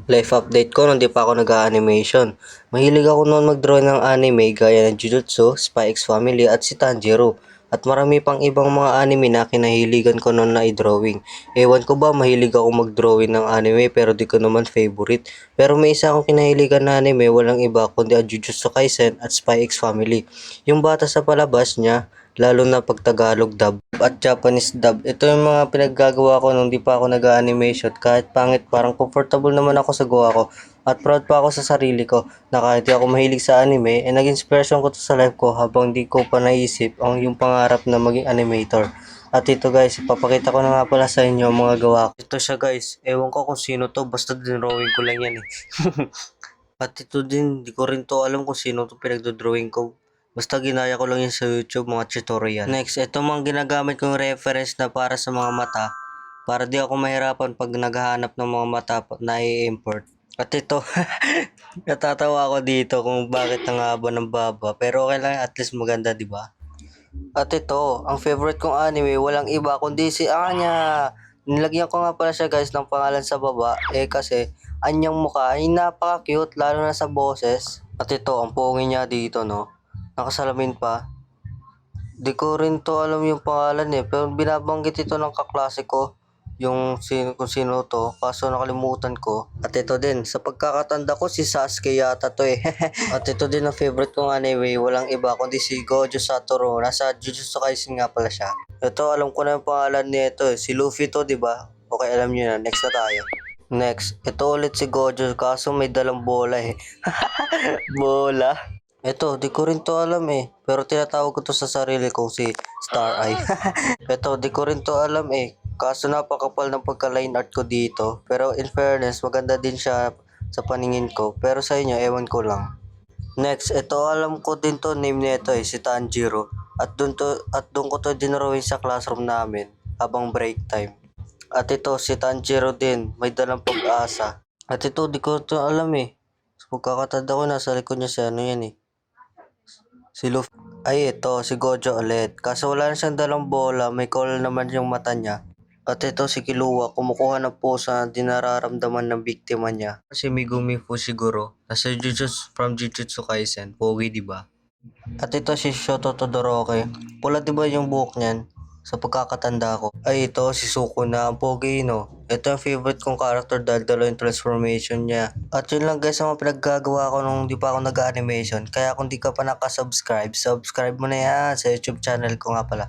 Life update ko nung di pa ako nag-animation. Mahilig ako noon mag-draw ng anime gaya ng Jujutsu, Spy X Family at si Tanjiro. At marami pang ibang mga anime na kinahiligan ko noon na i-drawing. Ewan ko ba mahilig ako mag-drawing ng anime pero di ko naman favorite. Pero may isa akong kinahiligan na anime walang iba kundi ang Jujutsu Kaisen at Spy X Family. Yung bata sa palabas niya, lalo na pag Tagalog dub at Japanese dub. Ito yung mga pinaggagawa ko nung di pa ako nag-animation. Kahit pangit, parang comfortable naman ako sa gawa ko. At proud pa ako sa sarili ko na kahit di ako mahilig sa anime, naging inspiration ko to sa life ko habang di ko pa naisip ang yung pangarap na maging animator. At ito guys, ipapakita ko na nga pala sa inyo ang mga gawa ko. Ito siya guys, ewan ko kung sino to, basta dinrawing ko lang yan eh. At ito din, di ko rin to alam kung sino to pinagdodrawing ko. Basta ginaya ko lang yun sa YouTube, mga tutorial. Next, ito mga ginagamit kong reference na para sa mga mata. Para di ako mahirapan pag naghahanap ng mga mata na i-import. At ito, natatawa ako dito kung bakit ang haba ng baba. Pero okay lang, at least maganda, di ba? At ito, ang favorite kong anime, walang iba kundi si Anya. Nilagyan ko nga pala siya guys ng pangalan sa baba. Kasi anyang mukha ay napaka-cute lalo na sa boses. At ito, ang pogi niya dito no. Nakasalamin pa. Di ko rin to alam yung pangalan pero binabanggit ito ng kaklase ko yung sino, kung sino to, kaso nakalimutan ko. At ito din, sa pagkakatanda ko si Sasuke yata to eh. At ito din ang favorite kong anime, walang iba kundi si Gojo Satoru. Nasa Jujutsu Kaisen nga pala siya. Ito, alam ko na yung pangalan nito si Luffy to, di ba? Okay, alam niyo na. Next na tayo. Next, ito ulit si Gojo kaso may dalang bola eh. Bola? Ito, di ko rin to alam pero tinatawag ko to sa sarili kong si Star Eye. Ito, di ko rin to alam kaso napakapal ng pagka-line art ko dito. Pero in fairness, maganda din siya sa paningin ko. Pero sa inyo, ewan ko lang. Next, ito alam ko din to, name nito si Tanjiro. At doon ko to dinrawing sa classroom namin habang break time. At ito, si Tanjiro din, may dalang pag-asa. At ito, di ko to alam Sa pagkakatanda ko, nasa likod niya si ano yan si Luffy. Ay, ito, si Gojo ulit. Kaso wala na siyang dalang bola, may coil naman yung mata niya. At ito si Killua, kumukuha ng pusa na dinararamdaman ng biktima niya. Si Megumi Fushiguro, nasa from Jujutsu Kaisen, pogi diba? At ito si Shoto Todoroki, pula diba yung buhok niyan? Sa pagkakatanda ko. Ay ito si Sukuna, ang pogi no. Ito yung favorite kong character dahil dalawa yung transformation niya. At yun lang guys ang mga pinaggagawa ko nung di pa ako nag-animation. Kaya kung di ka pa nakasubscribe, subscribe mo na yan sa YouTube channel ko nga pala.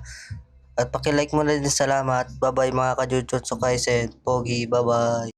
At paki-like mo na din, salamat. Bye bye mga ka-Jujutsu Kaisen. Pogi, bye bye.